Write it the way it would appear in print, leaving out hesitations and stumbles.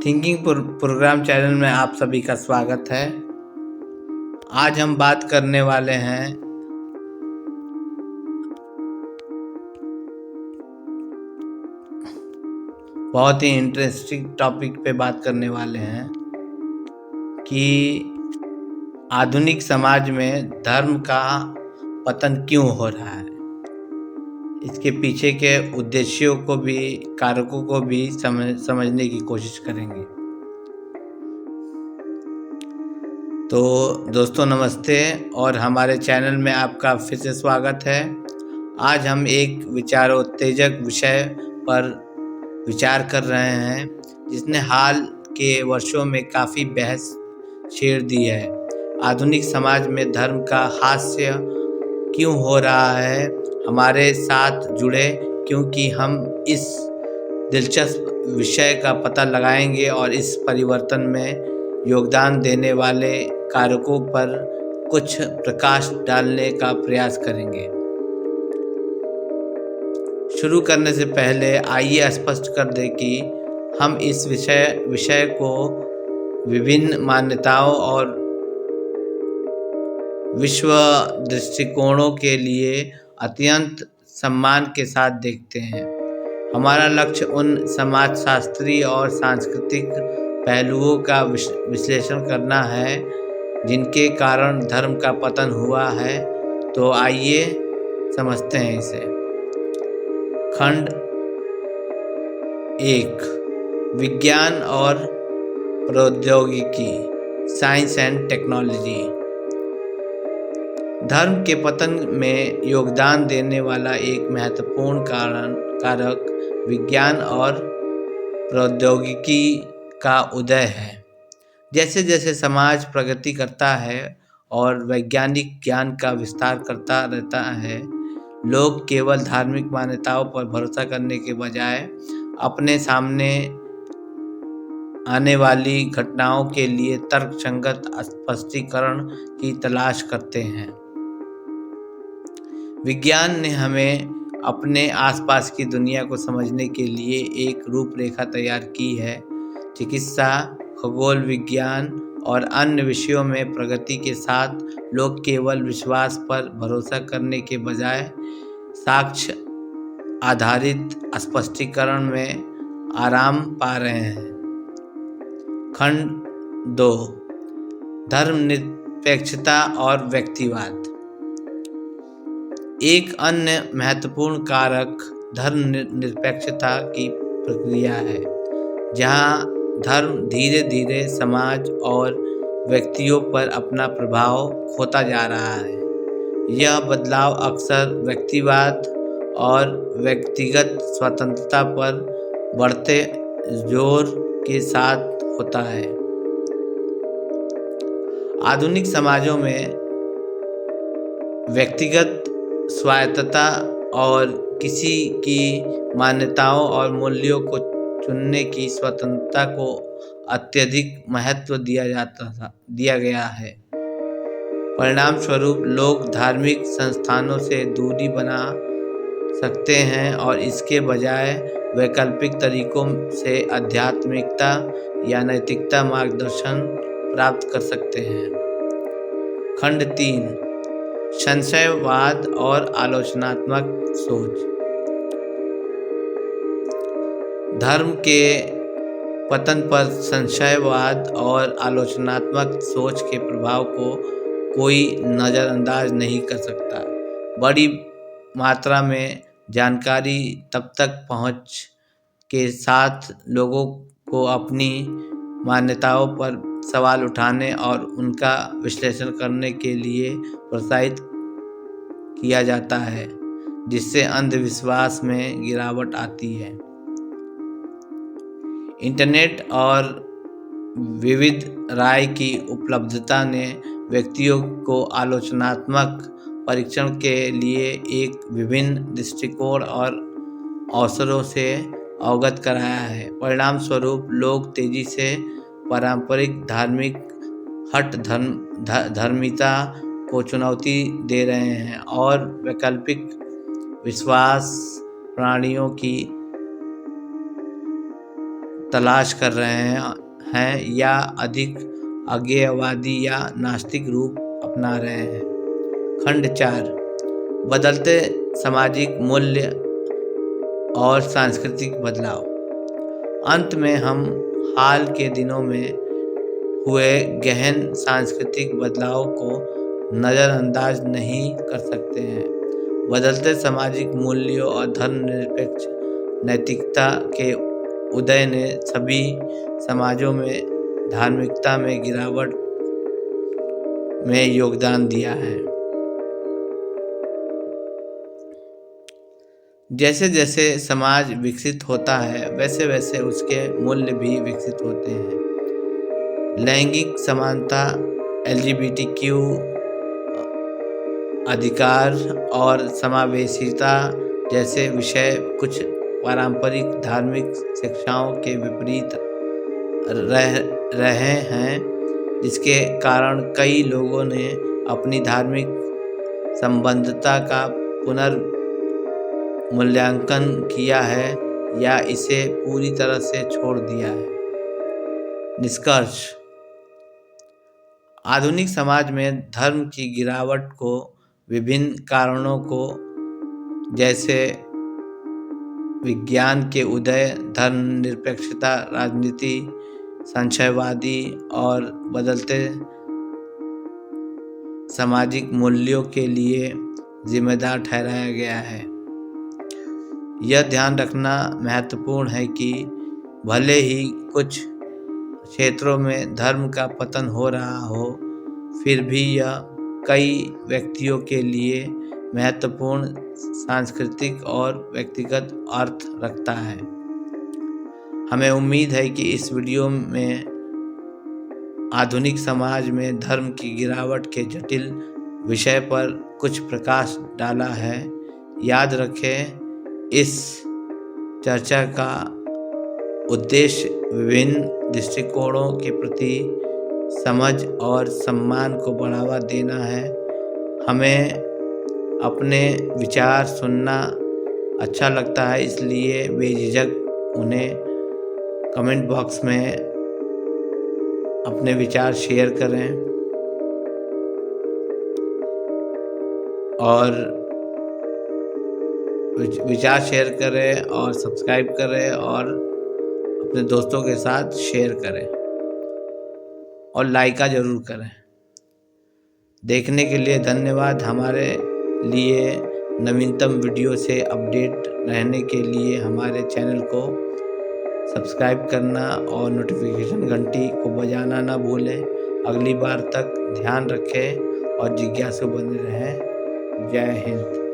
Thinking programme channel में आप सभी का स्वागत है। आज हम बात करने वाले हैं बहुत ही इंटरेस्टिंग टॉपिक पे बात करने वाले हैं कि आधुनिक समाज में धर्म का पतन क्यों हो रहा है। इसके पीछे के उद्देश्यों को भी, कारकों को भी समझने की कोशिश करेंगे। तो दोस्तों नमस्ते और हमारे चैनल में आपका फिर से स्वागत है। आज हम एक विचारोत्तेजक विषय पर विचार कर रहे हैं जिसने हाल के वर्षों में काफ़ी बहस छेड़ दी है। आधुनिक समाज में धर्म का हास्य क्यों हो रहा है। हमारे साथ जुड़े क्योंकि हम इस दिलचस्प विषय का पता लगाएंगे और इस परिवर्तन में योगदान देने वाले कारकों पर कुछ प्रकाश डालने का प्रयास करेंगे। शुरू करने से पहले आइए स्पष्ट कर दें कि हम इस विषय को विभिन्न मान्यताओं और विश्व दृष्टिकोणों के लिए अत्यंत सम्मान के साथ देखते हैं। हमारा लक्ष्य उन समाजशास्त्री और सांस्कृतिक पहलुओं का विश्लेषण करना है जिनके कारण धर्म का पतन हुआ है। तो आइए समझते हैं इसे। खंड 1, विज्ञान और प्रौद्योगिकी, साइंस एंड टेक्नोलॉजी। धर्म के पतन में योगदान देने वाला एक महत्वपूर्ण कारक विज्ञान और प्रौद्योगिकी का उदय है। जैसे जैसे समाज प्रगति करता है और वैज्ञानिक ज्ञान का विस्तार करता रहता है, लोग केवल धार्मिक मान्यताओं पर भरोसा करने के बजाय अपने सामने आने वाली घटनाओं के लिए तर्कसंगत स्पष्टीकरण की तलाश करते हैं। विज्ञान ने हमें अपने आसपास की दुनिया को समझने के लिए एक रूपरेखा तैयार की है। चिकित्सा, खगोल विज्ञान और अन्य विषयों में प्रगति के साथ लोग केवल विश्वास पर भरोसा करने के बजाय साक्ष्य आधारित स्पष्टीकरण में आराम पा रहे हैं। खंड 2, धर्मनिरपेक्षता और व्यक्तिवाद। एक अन्य महत्वपूर्ण कारक धर्मनिरपेक्षता की प्रक्रिया है, जहां धर्म धीरे धीरे समाज और व्यक्तियों पर अपना प्रभाव खोता जा रहा है। यह बदलाव अक्सर व्यक्तिवाद और व्यक्तिगत स्वतंत्रता पर बढ़ते जोर के साथ होता है। आधुनिक समाजों में व्यक्तिगत स्वायत्तता और किसी की मान्यताओं और मूल्यों को चुनने की स्वतंत्रता को अत्यधिक महत्व दिया गया है। परिणाम स्वरूप लोग धार्मिक संस्थानों से दूरी बना सकते हैं और इसके बजाय वैकल्पिक तरीकों से आध्यात्मिकता या नैतिकता मार्गदर्शन प्राप्त कर सकते हैं। खंड 3, संशयवाद और आलोचनात्मक सोच। धर्म के पतन पर संशयवाद और आलोचनात्मक सोच के प्रभाव को कोई नज़रअंदाज नहीं कर सकता। बड़ी मात्रा में जानकारी तब तक पहुंच के साथ लोगों को अपनी मान्यताओं पर सवाल उठाने और उनका विश्लेषण करने के लिए प्रोत्साहित किया जाता है, जिससे अंधविश्वास में गिरावट आती है। इंटरनेट और विविध राय की उपलब्धता ने व्यक्तियों को आलोचनात्मक परीक्षण के लिए एक विभिन्न दृष्टिकोण और अवसरों से अवगत कराया है। परिणाम स्वरूप लोग तेजी से पारंपरिक धार्मिक हठ धर्मिता को चुनौती दे रहे हैं और वैकल्पिक विश्वास प्रणालियों की तलाश कर रहे हैं या अधिक अज्ञेयवादी या नास्तिक रूप अपना रहे हैं। खंड 4 बदलते सामाजिक मूल्य और सांस्कृतिक बदलाव। अंत में हम हाल के दिनों में हुए गहन सांस्कृतिक बदलाव को नज़रअंदाज नहीं कर सकते हैं। बदलते सामाजिक मूल्यों और धर्मनिरपेक्ष नैतिकता के उदय ने सभी समाजों में धार्मिकता में गिरावट में योगदान दिया है। जैसे जैसे समाज विकसित होता है वैसे वैसे उसके मूल्य भी विकसित होते हैं। लैंगिक समानता, LGBTQ अधिकार और समावेशिता जैसे विषय कुछ पारंपरिक धार्मिक शिक्षाओं के विपरीत रहे हैं, जिसके कारण कई लोगों ने अपनी धार्मिक संबद्धता का पुनर्मूल्यांकन किया है या इसे पूरी तरह से छोड़ दिया है। निष्कर्ष: आधुनिक समाज में धर्म की गिरावट को विभिन्न कारणों को जैसे विज्ञान के उदय, धर्मनिरपेक्षता, राजनीति, संशयवादी और बदलते सामाजिक मूल्यों के लिए जिम्मेदार ठहराया गया है। यह ध्यान रखना महत्वपूर्ण है कि भले ही कुछ क्षेत्रों में धर्म का पतन हो रहा हो, फिर भी यह कई व्यक्तियों के लिए महत्वपूर्ण सांस्कृतिक और व्यक्तिगत अर्थ रखता है। हमें उम्मीद है कि इस वीडियो में आधुनिक समाज में धर्म की गिरावट के जटिल विषय पर कुछ प्रकाश डाला है। याद रखें, इस चर्चा का उद्देश्य विभिन्न दृष्टिकोणों के प्रति समझ और सम्मान को बढ़ावा देना है। हमें अपने विचार सुनना अच्छा लगता है, इसलिए बेझिझक उन्हें कमेंट बॉक्स में अपने विचार शेयर करें और विचार शेयर करें और सब्सक्राइब करें और अपने दोस्तों के साथ शेयर करें और लाइक ज़रूर करें। देखने के लिए धन्यवाद। हमारे लिए नवीनतम वीडियो से अपडेट रहने के लिए हमारे चैनल को सब्सक्राइब करना और नोटिफिकेशन घंटी को बजाना ना भूलें। अगली बार तक ध्यान रखें और जिज्ञासु बने रहें। जय हिंद।